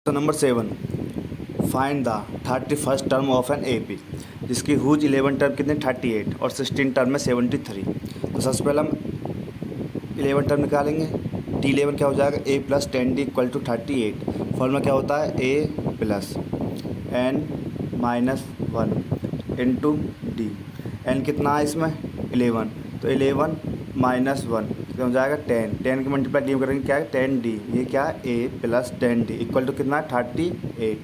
Question number 7, find the 31st term of an AP जिसकी whose 11 term कितने 38 और 16 term में 73। तो सबसे पहले हम 11 टर्म निकालेंगे। T11 क्या हो जाएगा A plus 10D equal to 38। Formula क्या होता है A plus N minus 1 into D. N कितना है इसमें 11, तो 11 माइनस 1 कितना हो जाएगा 10। 10 की मल्टीप्लाई डी में करेंगे क्या है 10D। ये क्या है A plus 10D equal to कितना है 38।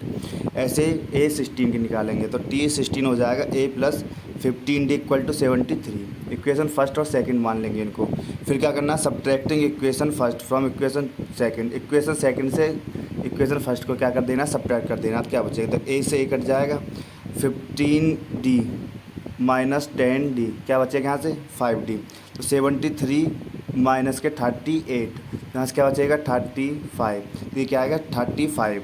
ऐसे A16 की निकालेंगे तो T16 हो जाएगा A plus 15D equal to 73। Equation first और सेकंड मान लेंगे इनको। फिर क्या करना है subtracting equation first from equation second. Equation second से इक्वेशन फर्स्ट को क्या कर देना सब्ट्रैक्ट कर देना। तो क्या बचेगा तो A से A कट जाएगा 15D माइनस 10D क्या बचेगा यहाँ से 5D। तो 73 माइनस के 38 यहाँ से क्या बचेगा 35। तो ये क्या आएगा 35।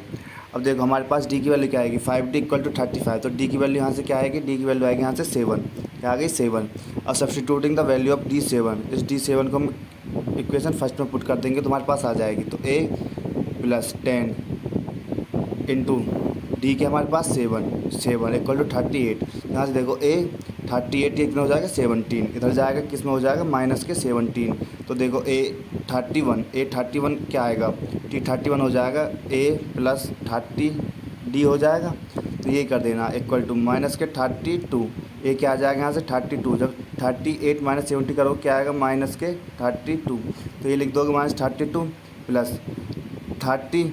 अब देखो हमारे पास D की वैल्यू क्या आएगी 5D इक्वल टू 35। तो D की वैल्यू यहाँ से क्या आएगी D की वैल्यू आएगी यहाँ से 7। क्या आ गई 7। अब substituting the value of D7 इस D7 को हम इक्वेशन फर्स्ट में पुट कर देंगे तो हमारे पास आ जाएगी। तो A प्लस 10 इंटू डी के हमारे पास 7 इक्वल टू 38। यहाँ से देखो A 38 ये कितना हो जाएगा 17। इधर जाएगा किस में हो जाएगा माइनस के 17। तो देखो A 31 क्या आएगा T31 हो जाएगा A प्लस 30D हो जाएगा। तो ये कर देना इक्वल टू माइनस के 32। ये क्या आ जाएगा यहाँ से 32। जब 38 माइनस 70 करो क्या आएगा माइनस के 32। तो ये लिख दोगे माइनस 32 प्लस 30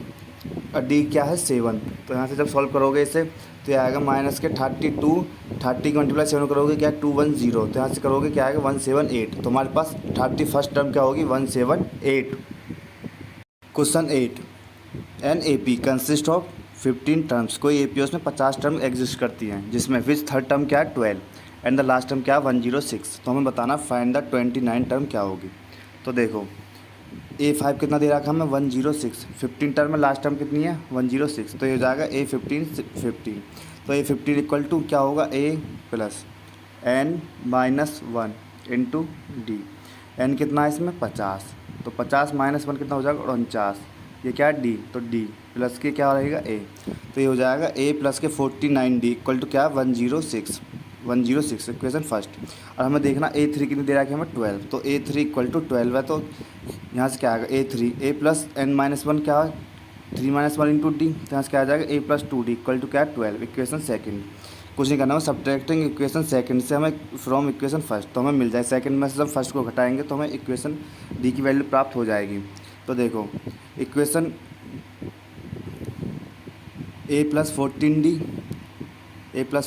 और डी क्या है 7। तो यहाँ से जब सॉल्व करोगे इसे तो ये आएगा माइनस के 32। 30 की मल्टीप्लाई 7 करोगे क्या 210। तो यहाँ से करोगे क्या आएगा 178। तो हमारे पास 31st टर्म क्या होगी 178। Question 8, an AP consist of 15 terms. कोई AP उसमें 50 टर्म एग्जिस्ट करती हैं जिसमें विच थर्ड टर्म क्या है 12 एंड द लास्ट टर्म क्या है 106। तो हमें बताना फाइंड द 29 टर्म क्या होगी। तो देखो A5 कितना दे रखा हमें 106। 15 टर्म में लास्ट टर्म कितनी है 106। तो ये हो जाएगा A15 तो A15 इक्वल टू क्या होगा A plus N minus 1 into D. N कितना है इसमें 50। तो 50 माइनस 1 कितना हो जाएगा 49। ये क्या है D तो D प्लस के क्या रहेगा A। तो ये हो जाएगा A प्लस के 49D इक्वल टू क्या 106 इक्वेशन फर्स्ट। और हमें देखना A3 कितनी दे रहा है हमें 12। तो A3 इक्वल टू 12 है। तो यहाँ से क्या आएगा A3 A plus N minus 1 क्या 3 माइनस 1 इंटू डी। तो यहाँ से क्या आ जाएगा A plus 2D equal to क्या 12 इक्वेशन सेकंड। कुछ नहीं करना है सब्ट्रैक्टिंग इक्वेशन सेकंड से हमें फ्रॉम इक्वेशन फर्स्ट। तो हमें मिल जाए सेकंड में से जब फर्स्ट को घटाएंगे तो हमें इक्वेशन डी की वैल्यू प्राप्त हो जाएगी। तो देखो equation A plus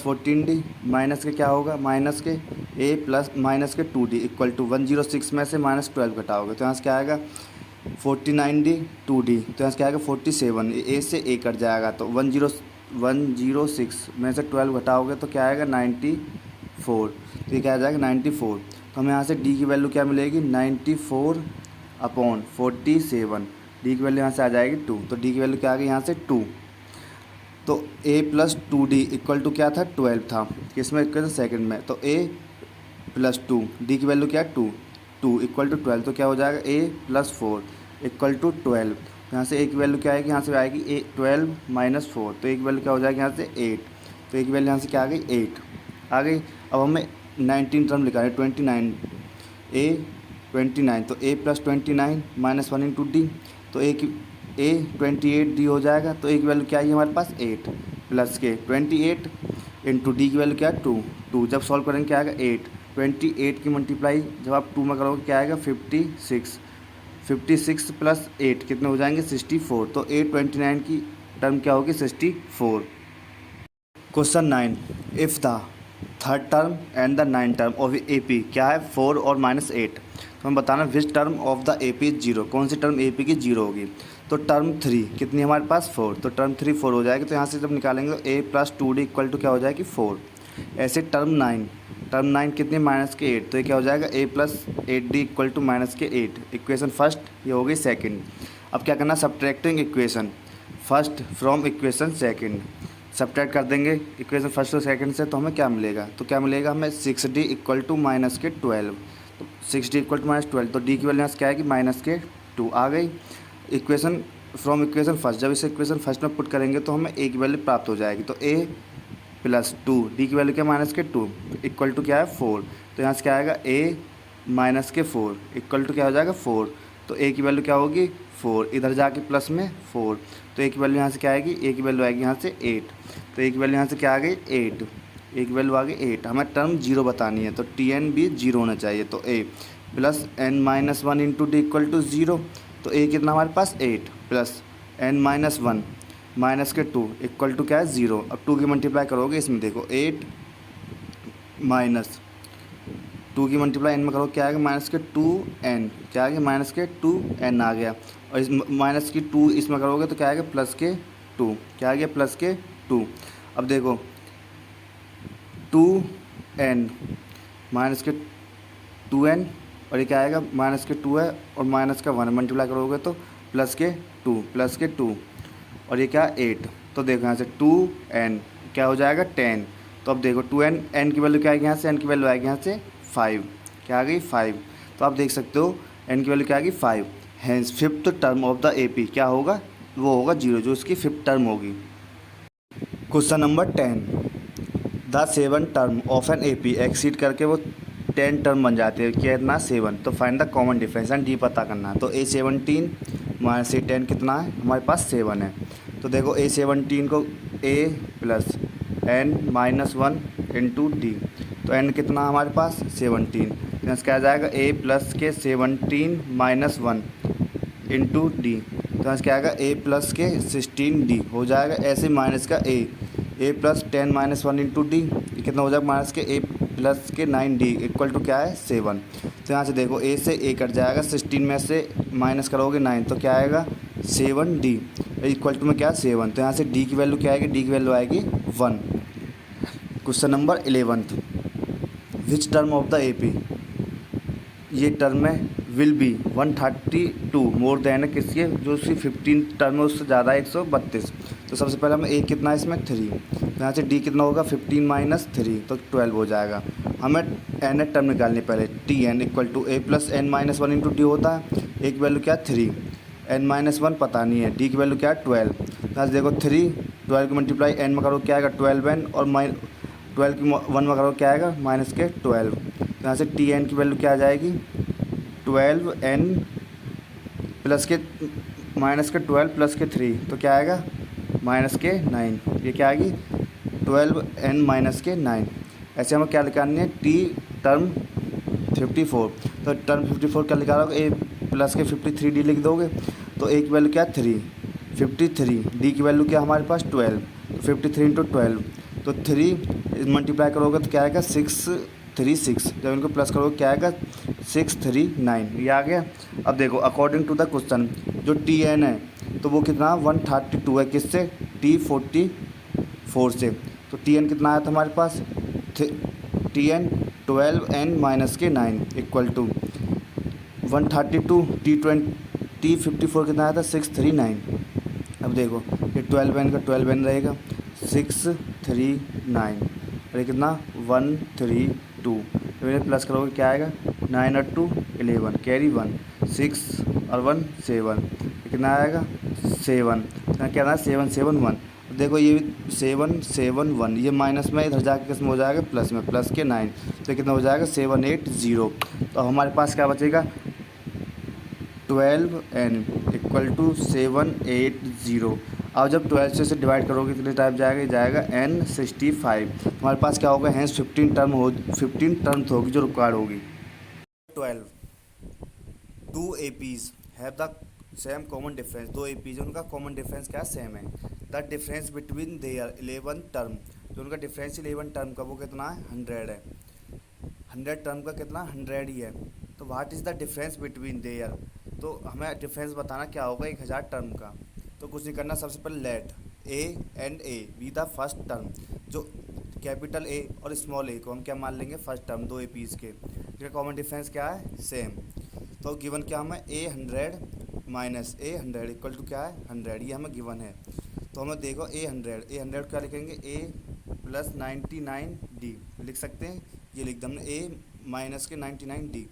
14D minus के क्या होगा माइनस के A प्लस माइनस के 2D इक्वल टू 106 में से माइनस 12 घटाओगे तो यहाँ से क्या आएगा 49D 2D। तो यहाँ से क्या आएगा 47। A से A कट जाएगा तो 106 में से 12 घटाओगे तो क्या आएगा 94। तो ये क्या आ जाएगा 94। तो हमें यहाँ से D की वैल्यू क्या मिलेगी 94/47। D की वैल्यू यहाँ से आ जाएगी 2। तो D की वैल्यू क्या आ गई यहाँ से 2। तो A plus 2D equal to क्या था 12 था किसमें इक्वल सेकंड में। तो A प्लस 2 D की वैल्यू क्या है 2 इक्वल टू 12। तो क्या हो जाएगा A प्लस 4 इक्वल टू 12। यहाँ से A की वैल्यू क्या आएगी यहाँ से आएगी A 12 माइनस 4। तो A की वैल्यू क्या हो जाएगी यहाँ से 8। तो A की वैल्यू यहाँ से क्या आ गई 8 आ गई। अब हमें 19 टर्म लिखा है 29 A 29। तो A plus 29 minus 1 into D. तो A 28D हो जाएगा। तो A की वैल्यू क्या है हमारे पास 8 प्लस के 28 इंटू डी की वैल्यू क्या है 2 जब सॉल्व करेंगे क्या आएगा 8। 28 की मल्टीप्लाई जब आप 2 में करोगे क्या आएगा 56 प्लस 8 कितने हो जाएंगे 64। तो A29 की टर्म क्या होगी 64। Question 9, if the third term and the 9 term of AP क्या है 4 और माइनस 8। तो हम बताना which term of the AP is 0। कौन सी टर्म AP की 0 होगी। तो टर्म 3 कितनी हमारे पास 4। तो टर्म 3 4 हो जाएगी। तो यहाँ से जब निकालेंगे तो A plus 2D equal to क्या हो जाएगी 4। ऐसे टर्म 9 कितनी माइनस के 8। तो ये क्या हो जाएगा A plus 8D equal to minus के 8 इक्वेशन फर्स्ट। ये हो गई सेकेंड। अब क्या करना subtracting equation first from equation second. Subtract कर देंगे इक्वेशन फर्स्ट और सेकंड से तो हमें क्या मिलेगा। तो क्या मिलेगा हमें 6D इक्वल टू माइनस के 12। तो 6D इक्वल टू माइनस 12। तो D की वैल्यू यहाँ से क्या आएगी माइनस के 2 आ गई। इक्वेशन फ्रॉम इक्वेशन फर्स्ट, जब इस इक्वेशन फर्स्ट में पुट करेंगे तो हमें ए की वैल्यू प्राप्त हो जाएगी। तो ए प्लस टू, डी की वैल्यू क्या माइनस के टू, इक्वल टू क्या है 4। तो यहाँ से क्या आएगा ए माइनस के 4 इक्वल टू क्या हो जाएगा 4। तो ए की वैल्यू क्या होगी 4, इधर जाके प्लस में 4। तो ए की वैल्यू यहाँ से क्या आएगी, ए की वैल्यू आएगी यहाँ से 8। तो ए की वैल्यू यहाँ से क्या आ गई 8, ए की वैल्यू आ गई 8। हमें टर्म जीरो बतानी है तो टी एन भी जीरो होना चाहिए। तो a plus N minus one into d equal to zero. तो ए कितना हमारे पास 8 plus N minus one minus के 2 इक्वल टू क्या है 0। अब 2 की मल्टीप्लाई करोगे इसमें देखो 8 माइनस 2 की मल्टीप्लाई एन में करो क्या आएगा माइनस के 2n, क्या आ गया माइनस के 2n आ गया। और इस माइनस की 2 इसमें करोगे तो क्या आएगा प्लस के 2, क्या आ गया प्लस के 2। अब देखो 2n माइनस के 2n और ये क्या आएगा माइनस के 2 है और माइनस का 1 मल्टीप्लाई करोगे तो प्लस के 2 और ये क्या 8। तो देखो यहाँ से 2n क्या हो जाएगा 10। तो अब देखो 2n, n की वैल्यू क्या आएगी यहाँ से, n की वैल्यू आएगी यहाँ से 5, क्या आ गई 5। तो आप देख सकते हो n की वैल्यू क्या आएगी 5। Hence fifth term of the AP क्या होगा, वो होगा 0, जो इसकी फिफ्थ टर्म होगी। Question number 10, the 7 term of an AP exceed करके वो 10 टर्म बन जाते हैं, कितना 7। तो find the common difference and D पता करना है। तो A17 माइनस A10 कितना है, हमारे पास 7 है। तो देखो A17 को a plus N minus one into D. तो n कितना हमारे पास 17, यहाँ से क्या आ जाएगा a प्लस के 17 माइनस वन इंटू डी। तो यहाँ से क्या आएगा a प्लस के 16d हो जाएगा। ऐसे माइनस का a plus 10 minus one into D, ये कितना हो जाएगा माइनस के a प्लस के 9d इक्वल टू क्या है 7। तो यहाँ से देखो a से a कट जाएगा, 16 में से माइनस करोगे 9 तो क्या आएगा 7d इक्वल टू में क्या 7। तो यहाँ से d की वैल्यू क्या आएगी, d की वैल्यू आएगी 1। Question number 11, which term of the AP, ये टर्म है विल बी 132 मोर देन किसके, जो उसकी 15 टर्म है उससे ज़्यादा 132। तो सबसे पहले हमें a कितना है इसमें 3, तो यहाँ से d कितना होगा 15 माइनस 3 तो 12 हो जाएगा। हमें n टर्म निकालनी पहले, T N equal to a plus N minus one into D होता है। a की वैल्यू क्या 3, n माइनस वन पता नहीं है, d की वैल्यू क्या है 12। यहाँ से देखो 12 की मल्टीप्लाई n में करो क्या आएगा 12n और 12 की 1 में करो क्या आएगा माइनस के 12। तो यहाँ से टी एन की वैल्यू क्या आ जाएगी 12n प्लस के माइनस के 12 प्लस के 3 तो क्या आएगा माइनस के 9, ये क्या आएगी 12n माइनस के 9। ऐसे हमें क्या निकालनी है टी टर्म 54। तो टर्म 54 क्या निकालोगे a प्लस के 53d लिख दोगे। तो a की वैल्यू क्या 3 53, d की वैल्यू क्या हमारे पास 12, तो 53 इंटू 12 तो 3 मल्टीप्लाई करोगे तो क्या आएगा 636, जब इनको प्लस करोगे क्या आएगा 639, ये आ गया। अब देखो अकॉर्डिंग टू द क्वेश्चन जो टी एन है तो वो कितना 132 है, किससे T44 से। तो टी एन कितना आया था हमारे पास टी एन 12n माइनस के 9 इक्वल टू 132 T54 कितना आया था 639। अब देखो ये 12n का 12n रहेगा 639 और ये कितना 132, तो इन्हें प्लस करोगे क्या आएगा 9 और 2 11 कैरी 1 6 और 1 7, कितना आएगा 7, क्या है 771। देखो ये 771 ये माइनस में इधर जाके किस में हो जाएगा प्लस में, प्लस के 9 तो कितना हो जाएगा 780। तो हमारे पास क्या बचेगा 12n इक्वल टू 780। अब जब 12 से डिवाइड करोगे कितने टाइप जाएगा, जाएगा n65। हमारे पास क्या होगा हैंस 15 टर्म्स होगी जो रिक्वायर्ड होगी। 12 2 APs have the same common difference, दो APs उनका कॉमन डिफरेंस क्या सेम है। The difference between their 11 term, जो उनका डिफरेंस 11 टर्म का वो कितना है 100 है, 100 टर्म का कितना 100 ही है। तो what is the difference between their, तो हमें डिफरेंस बताना क्या होगा 1000 टर्म का। तो कुछ नहीं करना, सबसे पहले let a and a B the first term, जो कैपिटल A और स्मॉल a को हम क्या मान लेंगे फर्स्ट टर्म दो APs के, जिसका कॉमन डिफरेंस क्या है सेम। तो गिवन क्या हमें a100 minus a100 equal to क्या है 100, ये हमें गिवन है। तो हमें देखो a100 क्या लिखेंगे a प्लस 99d लिख सकते हैं, ये लिख दे हमने a माइनस के 99d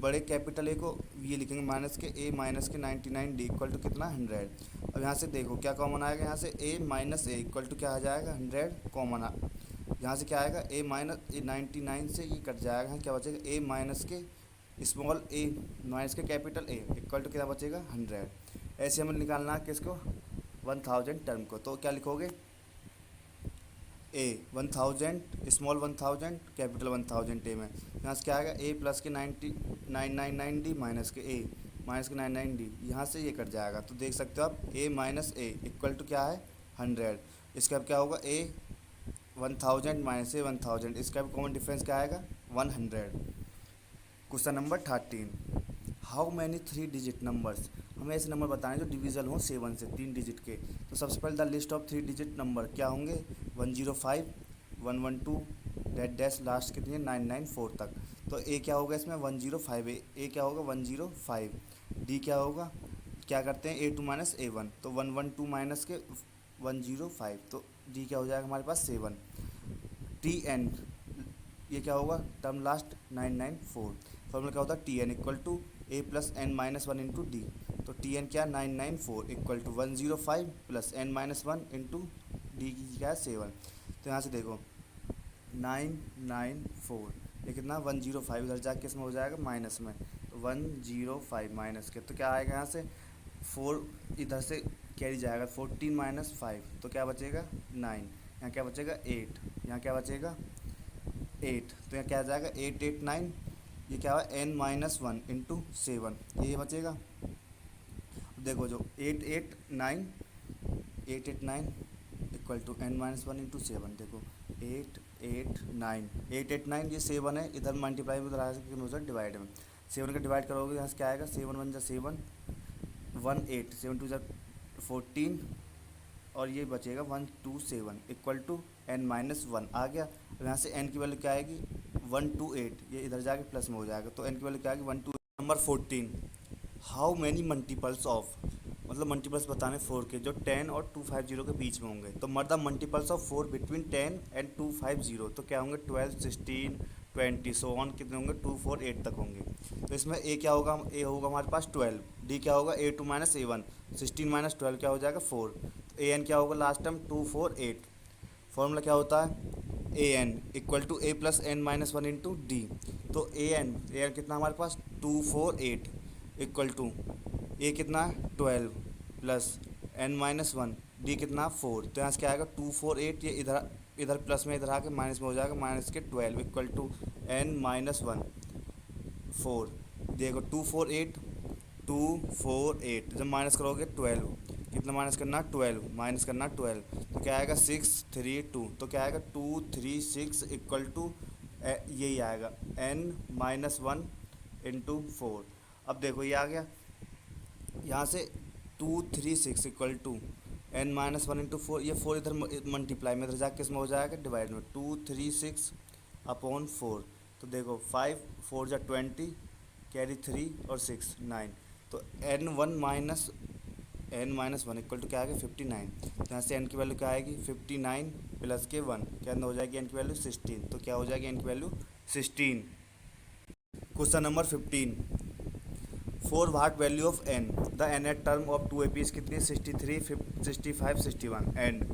बड़े कैपिटल ए को ये लिखेंगे माइनस के ए माइनस के 99d इक्वल टू कितना 100। अब यहाँ से देखो क्या कॉमन आएगा, यहाँ से ए माइनस ए इक्वल टू क्या आ जाएगा 100 कॉमन यहाँ से क्या आएगा ए माइनस ए 99 से ये कट जाएगा, क्या बचेगा ए माइनस के स्मॉल ए माइनस के कैपिटल ए इक्वल टू क्या बचेगा 100। ऐसे हमें निकालना है किसको 1000 टर्म को, तो क्या लिखोगे ए 1000 स्मॉल 1000 कैपिटल 1000 ए में यहाँ से क्या आएगा ए प्लस के 999d माइनस के ए माइनस के 99d, यहाँ से ये कट जाएगा तो देख सकते हो आप ए माइनस ए इक्वल टू क्या है 100। इसका अब क्या होगा ए 1000 माइनस ए 1000, इसका भी कॉमन डिफरेंस क्या आएगा 100। Question number 13, how many 3 digit numbers, हमें ऐसे नंबर बताने जो डिविजल हों 7 से 3 डिजिट के। तो सबसे पहले the list of 3 digit number क्या होंगे 105 112 डैट डैश लास्ट कितनी है 994 तक। तो ए क्या होगा इसमें 105, ए क्या होगा 105, डी क्या होगा, क्या करते हैं A2 माइनस A1, तो 112 माइनस के 105, तो डी क्या हो जाएगा हमारे पास 7। टी एन ये क्या होगा टर्म लास्ट 994, फॉर्मूला क्या होता है T N equal to A plus N minus one into D. तो टी एन क्या 994 equal to 105 plus N minus one into D की क्या है 7। तो यहाँ से देखो 994 ये कितना 105 इधर जाके किस में हो जाएगा माइनस में, तो 105 माइनस के तो क्या आएगा यहाँ से 4 इधर से कैरी जाएगा 14 माइनस 5 तो क्या बचेगा 9, यहाँ क्या बचेगा 8, यहाँ क्या बचेगा 8, तो यहाँ क्या आ जाएगा 889, ये क्या हुआ n माइनस वन इंटू 7 ये बचेगा। देखो जो 889 equal to n minus one into 7, देखो 889 ये 7 है, इधर मल्टीप्लाई में उधर आ सकते उधर डिवाइड में 7 का डिवाइड करोगे यहाँ से क्या आएगा 7 1 जा 7 18 7 2 जा 14 और ये बचेगा 127 equal to n minus one आ गया। यहाँ से n की वैल्यू क्या आएगी 128, ये इधर जाके प्लस में हो जाएगा तो n की वैल्यू क्या आएगी 1 2। Number 14, how many multiples of, मतलब मल्टीपल्स बताने 4 के जो 10 और 250 के बीच में होंगे। तो मतलब मल्टीपल्स ऑफ 4 बिटवीन 10 एंड 250 तो क्या होंगे 12 16 20 सो ऑन कितने होंगे 248 तक होंगे। तो इसमें ए क्या होगा, ए होगा हमारे पास 12, डी क्या होगा A2 माइनस A1, 16 माइनस 12 क्या हो जाएगा 4, तो ए एन क्या होगा लास्ट टाइम 248। फॉर्मूला क्या होता है a n equal to A plus N minus one into D. तो ए एन कितना हमारे पास 248 इक्वल टू ए कितना 12 plus N minus one D कितना 4, तो यहाँ से क्या आएगा 248, ये इधर इधर प्लस में इधर आके माइनस में हो जाएगा माइनस के 12 equal to N minus one 4। देखो 248 जब माइनस करोगे 12 कितना माइनस करना 12 माइनस करना 12 तो क्या आएगा 632, तो क्या आएगा 236 इक्वल टू यही आएगा n माइनस वन इंटू 4। अब देखो ये आ गया यहाँ से 236 equal to n minus one into 4, ये 4 इधर मल्टीप्लाई में इधर जाके किस में हो जाएगा डिवाइड में 236 अपॉन 4। तो देखो 5 4 जा 20 कैरी 3 और 6 9, तो n minus one equal to क्या आएगा 59। तो यहाँ से n की वैल्यू क्या आएगी 59 प्लस के 1 क्या हो जाएगी n की वैल्यू 16, तो क्या हो जाएगी n की value 16। Question number 15, for what value of n the nth term of 2 APs कितनी 63 65 61 एंड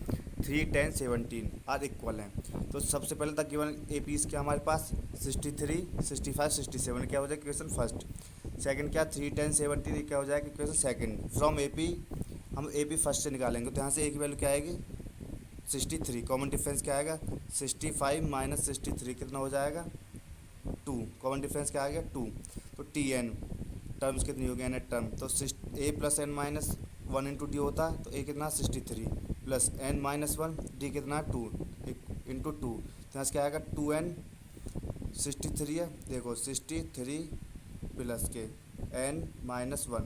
3 10 17 आर इक्वल हैं। तो सबसे पहले तक गिवन APs क्या हमारे पास 63 65 67 क्या हो जाएगा क्वेश्चन फर्स्ट, सेकंड क्या 3 10 17 क्या हो जाएगा क्वेश्चन सेकंड। फ्रॉम AP हम AP फर्स्ट से निकालेंगे तो यहाँ से A की वैल्यू क्या आएगी 63, कॉमन डिफरेंस क्या आएगा 65 माइनस 63 कितना हो जाएगा 2, कॉमन डिफरेंस क्या आ गया 2। तो TN टर्म्स कितनी हो गई n टर्म, तो A plus N minus one into D होता है, तो A कितना 63 plus n minus one D कितना 2 इंटू 2, तो यहाँ से क्या आएगा 2n 63 है, देखो 63 प्लस के n माइनस वन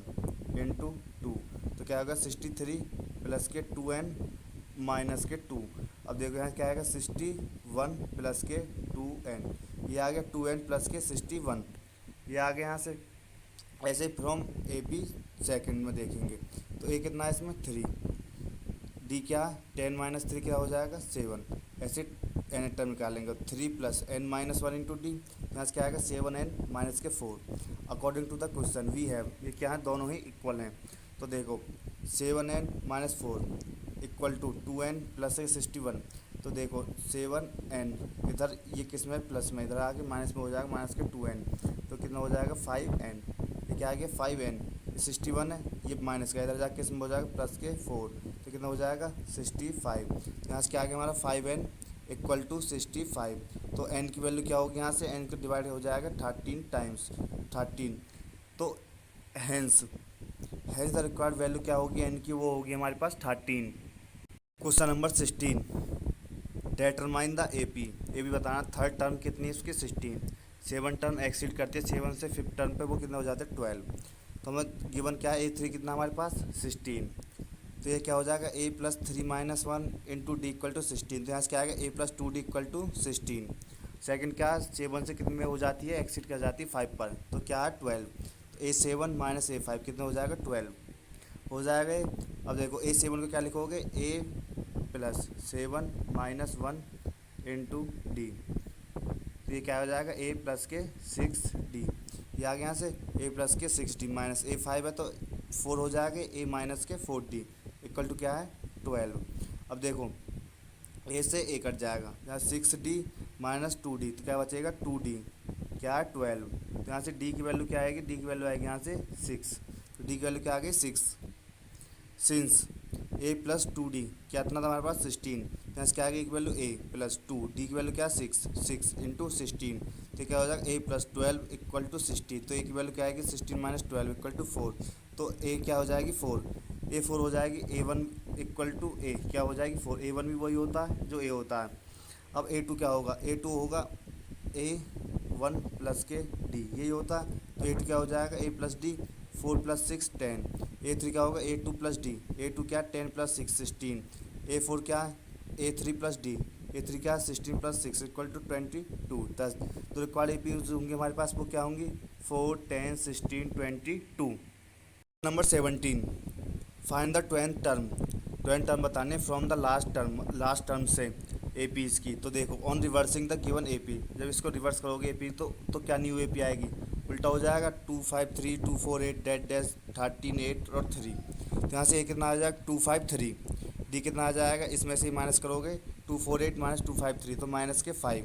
इंटू 2, तो क्या होगा 63 प्लस के 2n माइनस के 2। अब देखो यहाँ क्या आएगा 61 प्लस के 2n, ये आ गया 2n प्लस के 61, ये आ गया यहाँ से। ऐसे फ्रॉम AP सेकंड में देखेंगे तो A कितना है इसमें 3, डी क्या 10 - 3 क्या हो जाएगा 7। ऐसे n टर्म निकालेंगे 3 + n-1 इंटू डी, यहाँ से क्या आएगा 7n-4। According to the question we have, ये क्या है दोनों ही इक्वल हैं। तो देखो 7n-4 इक्वल टू 2n + 61। तो देखो 7n इधर ये किस में प्लस में, इधर आके माइनस में हो जाएगा, माइनस के 2n, तो कितना हो जाएगा 5n। ये क्या आ गया 5n, 61 है, ये माइनस का इधर जाके किस में हो जाएगा प्लस के 4, तो कितना हो जाएगा 65। यहाँ से क्या आ गया हमारा 5n इक्वल टू 65। तो n की वैल्यू क्या होगी, यहाँ से n को डिवाइड हो जाएगा 13 टाइम्स 13। तो हैंस द रिक्वायर्ड वैल्यू क्या होगी n की, वो होगी हमारे पास 13। Question number 16, determine the A P बताना। थर्ड टर्म कितनी है उसकी 16, 7 टर्म एक्सीड करती है 7 से 5th टर्म पे, वो कितना हो जाता है 12। तो हमें गिवन क्या है A3 कितना हमारे पास 16। तो ये क्या हो जाएगा a + 3 - 1 into d equal to 16। तो यहाँ से क्या आएगा a + 2d equal to 16। Second क्या 7 से कितने में हो जाती है, एक्सीड कर जाती है 5 पर, तो क्या है 12। तो a7 - a5 कितना हो जाएगा 12 हो जाएगा। अब देखो a7 को क्या लिखोगे a + 7 - 1 इंटू डी, तो ये क्या हो जाएगा a + के 6d। ये आ गया यहाँ से a + के 6d माइनस a5 है तो 4 हो जाएगा a - के 4d इक्वल टू क्या है 12। अब देखो a से a कट जाएगा, यहाँ 6d - 2d, तो क्या बचेगा 2d, क्या है 12। तो यहाँ से d की वैल्यू क्या आएगी, d की वैल्यू आएगी यहाँ से 6, तो d की वैल्यू क्या आ गई 6। सिंस a + 2d क्या इतना था हमारे पास 16, तो यहाँ से क्या आ गई वैल्यू a + 2, d की वैल्यू क्या 6, 6 × 16, तो क्या हो जाएगा a + 12 इक्वल टू 60। तो a की वैल्यू क्या आएगी 16 - 12 इक्वल टू 4, तो a क्या हो जाएगी 4, a 4 हो जाएगी। a1 इक्वल टू a क्या हो जाएगी 4, a1 भी वही होता है जो a होता है। अब a2 क्या होगा, a2 होगा a1 + के d, यही होता है। तो a2 क्या हो जाएगा a + d, 4 + 6 10। a3 क्या होगा a2 + d, a2 क्या 10 + 6 16। a4 क्या है a3 + d, a3 क्या 16 + 6 इक्वल टू 22 10। तो रिक्वायर्ड ए पी होंगे हमारे पास, वो क्या होंगी 4 10 16 22। Number 17, find the 20th term बताने फ्रॉम द लास्ट टर्म से ए पी इसकी। तो देखो on reversing the given A P, जब इसको रिवर्स करोगे ए पी तो क्या न्यू ए पी आएगी, उल्टा हो जाएगा 2 5 3 2 4 8 डैश 13 8 और 3। तो यहाँ से ए कितना आ जाएगा 2 5 3, डी कितना आ जाएगा, इसमें से ही माइनस करोगे 2 4 8 - 2 5 3, तो माइनस के 5।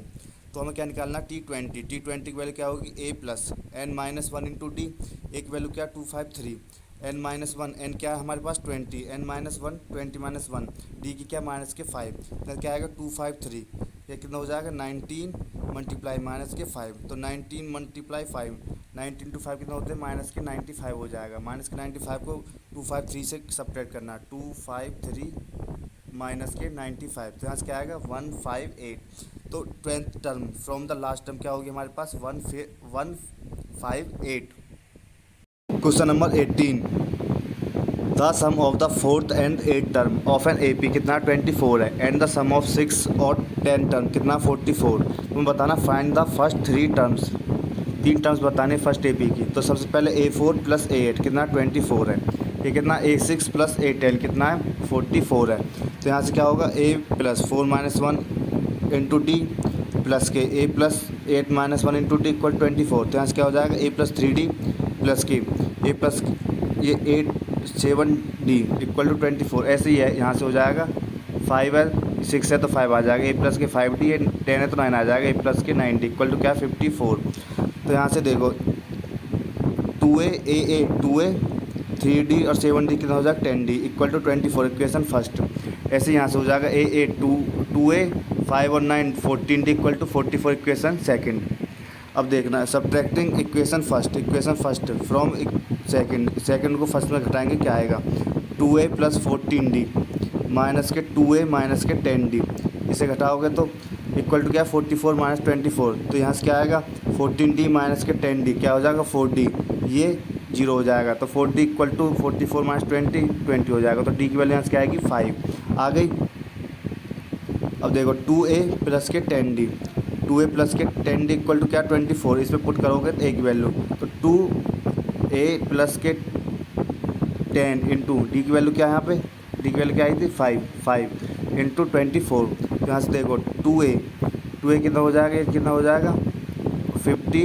तो हमें क्या निकालना T20 की वैल्यू क्या होगी a + n - 1 इंटू डी, एक वैल्यू क्या 2 5 3, n-1 n क्या है हमारे पास 20, n-1 20 - 1, डी की क्या माइनस के 5, तो क्या आएगा 2 5 3, ये कितना हो जाएगा 19 × माइनस के 5, तो 19 × 5, 19 × 5 कितना होते हैं माइनस के 95 हो जाएगा। माइनस के 95 को 2 5 3 से सब्ट्रैक्ट करना, 2 5 3 माइनस के 95, तो यहाँ से क्या आएगा 158। तो 20th term from the last term क्या होगी हमारे पास 158। Question number 18, the sum of the 4th and 8th term of an A P कितना 24 है, एंड द सम ऑफ 6 और 10 टर्म कितना 44। तुम्हें बताना find the first 3 terms, 3 terms बताने फर्स्ट ए पी की। तो सबसे पहले a4 + a8 कितना 24 है, ये कितना a6 + a10 कितना है 44 है। तो यहाँ से क्या होगा a + 4 - 1 इंटू डी प्लस के a + 8 - 1 इंटू डी इक्वल 24। तो यहाँ से क्या हो जाएगा a + 3d प्लस के a प्लस ये 8 7d इक्वल टू 24, ऐसे ही है। यहाँ से हो जाएगा 5 है 6 है तो 5 आ जाएगा, a + के 5d है 10 है तो 9 आ जाएगा, a + के 9d इक्वल टू क्या 54। तो यहाँ से देखो 2a 2a 3d और 7d कितना हो जाएगा 10d equal to 24 equation first. ऐसे यहाँ से हो जाएगा a 2a 5 और 9 14d equal to 44 equation second. अब देखना है subtracting equation first from second को फर्स्ट में घटाएंगे क्या आएगा 2a + 14d माइनस के 2a माइनस के 10d, इसे घटाओगे तो इक्वल टू क्या 44 - 24। तो यहाँ से क्या आएगा 14d माइनस के 10d क्या हो जाएगा 4d, ये 0 हो जाएगा। तो 4d इक्वल टू 44 - 20 हो जाएगा। तो d की वैल्यू यहाँ से क्या आएगी 5 आ गई। अब देखो 2a + के 10d 2a + के 10d इक्वल टू क्या 24, इस पर पुट करोगे तो a की वैल्यू, तो 2a + के 10 इंटू डी की वैल्यू क्या है यहाँ पे डी की वैल्यू क्या आई थी 5 इंटू 24। तो यहाँ से देखो 2a कितना हो जाएगा, ये कितना हो जाएगा 50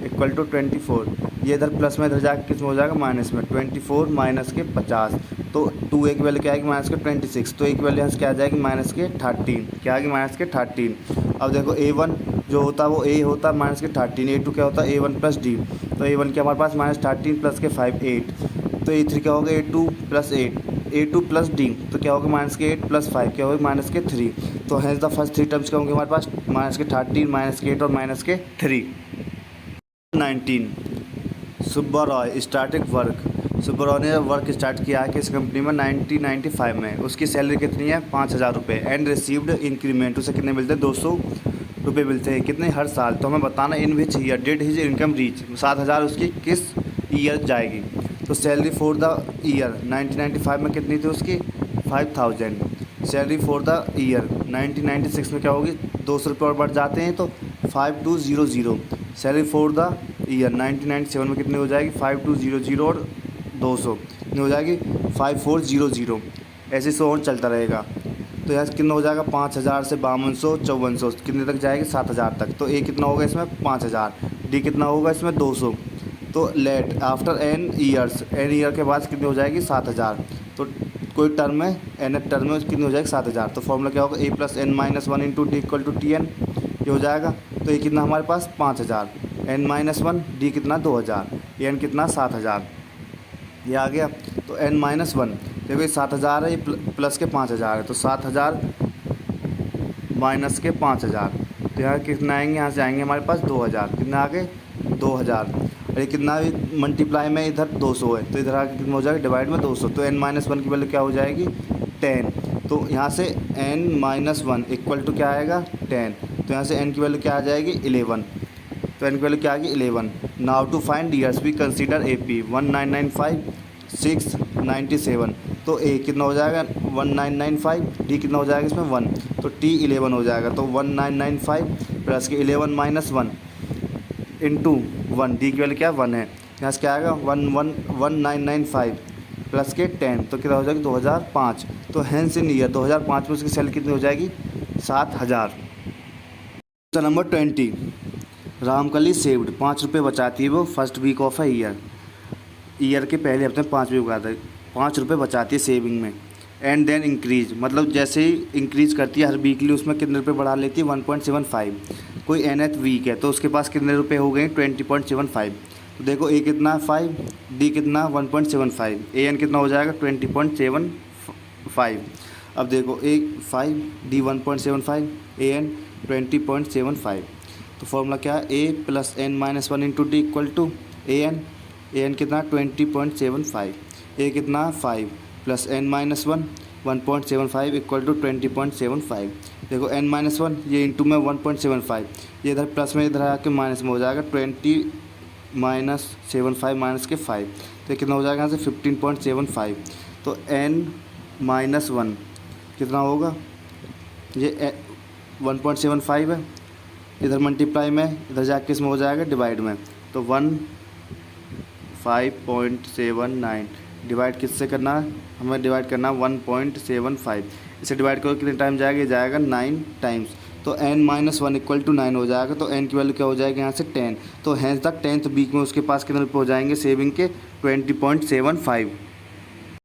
इक्वल टू 24। ये इधर प्लस में इधर जाकर किस में हो जाएगा माइनस में, 24 माइनस के 50। तो 2a की वैल्यू क्या आएगी माइनस के 26। तो a की वैल्यू यहाँ से क्या आ जाएगी माइनस के 13, क्या आएगी माइनस के 13। अब देखो a1 जो होता है वो a होता है माइनस के 13, a2 क्या होता है a1 प्लस d। तो a1 क्या हमारे पास माइनस 13 प्लस के 5 8। तो a3 क्या होगा a2 plus 8, a2 plus d तो क्या होगा माइनस के 8 प्लस 5 क्या होगा माइनस के 3। तो hence the first three terms क्या होंगे हमारे पास माइनस के 13 माइनस के 8 और माइनस के 3। 19 सुब्बा रॉय स्टार्टिंग वर्क। सुब्बा रॉय ने वर्क स्टार्ट किया है किस कंपनी में 1995 में। उसकी सैलरी कितनी है 5000 रुपये एंड रिसीव्ड इंक्रीमेंट। उसे कितने मिलते हैं 200 रुपये मिलते हैं कितने हर साल। तो हमें बताना in which year did his income reach, 7000 उसकी किस ईयर जाएगी। तो सैलरी फॉर द ईयर 1995 में कितनी थी उसकी 5000। सैलरी फॉर द ईयर 1996 में क्या होगी 200 रुपये और बढ़ जाते हैं तो 5200। सैलरी फॉर द ईयर 1997 में कितनी हो जाएगी 5200 और 200 कितनी हो जाएगी 5400। ऐसे सो ऑन चलता रहेगा। तो यहाँ कितना हो जाएगा 5000 से 5200 5400 कितने तक जाएगी 7000 तक। तो ए कितना होगा इसमें 5000, डी कितना होगा इसमें 200। तो लेट आफ्टर एन ईयर के बाद कितनी हो जाएगी 7000। तो कोई टर्म है एन टर्म में कितनी हो जाएगी 7000। तो फॉर्मूला क्या होगा a plus N minus 1 into d equal to t n, ये हो जाएगा। तो ये कितना हमारे पास 5000, एन माइनस 1 डी कितना 2000, एन कितना 7000, ये आ गया। तो एन माइनस 1 देखो ये 7000 है, ये प्लस के 5000 है। तो 7000 माइनस के 5000 तो यहाँ कितना आएंगे, यहाँ से आएंगे हमारे पास 2000, कितना आ गए 2000। और ये कितना भी मल्टीप्लाई में इधर 200 है तो इधर आके कितना हो जाएगा डिवाइड में 200। तो n माइनस 1 की वैल्यू क्या हो जाएगी 10। तो यहाँ से n माइनस 1 इक्वल टू क्या आएगा 10। तो यहाँ से n की वैल्यू क्या आ जाएगी 11। तो n की वैल्यू क्या आ गई 11। Now to find years we consider AP 1995 697। तो A कितना हो जाएगा 1995, D कितना हो जाएगा इसमें 1 तो T 11 हो जाएगा। तो 1995 प्लस के 11 माइनस 1 इंटू 1, डी की वैल्यू क्या 1 है। यहाँ से क्या आएगा 1995 प्लस के 10 तो कितना हो जाएगी 2005। तो हैंस इन ईयर 2005 में उसकी सैलरी कितनी हो जाएगी 7000। नंबर 20 रामकली सेव्ड 5 रुपये बचाती है वो फर्स्ट वीक ऑफ है ईयर के पहले हफ्ते में 5 रुपये बचाता है, 5 रुपये बचाती है सेविंग में। एंड देन इंक्रीज मतलब जैसे ही इंक्रीज करती है हर वीकली उसमें कितने रुपये बढ़ा लेती है 1.75। कोई nth वीक है तो उसके पास कितने रुपए हो गए 20.75। तो देखो ए कितना 5, डी कितना 1.75, ए एन कितना हो जाएगा 20.75। अब देखो ए 5 डी 1.75 ए एन 20.75। तो फॉर्मूला क्या है a plus N minus 1 into d equal to a n कितना 20.75, ए कितना 5 plus N minus 1.75 equal to 20.75। देखो n माइनस 1 ये इंटू में 1.75, ये इधर प्लस में इधर आके माइनस में हो जाएगा 20 माइनस 75 माइनस के 5। तो कितना हो जाएगा यहाँ से 15.75। तो n माइनस 1 कितना होगा ये 1.75 है, इधर मल्टीप्लाई में इधर जाके किस में हो जाएगा डिवाइड में। तो 5.79 डिवाइड किससे करना है हमें डिवाइड करना 1.75। इसे डिवाइड करो कितने टाइम जाएगा, ये जाएगा 9 टाइम्स। तो n माइनस 1 इक्वल टू 9 हो जाएगा। तो n की वैल्यू क्या हो जाएगी यहाँ से 10। तो हैंस द 10th वीक में उसके पास कितने रुपये हो जाएंगे सेविंग के 20.75।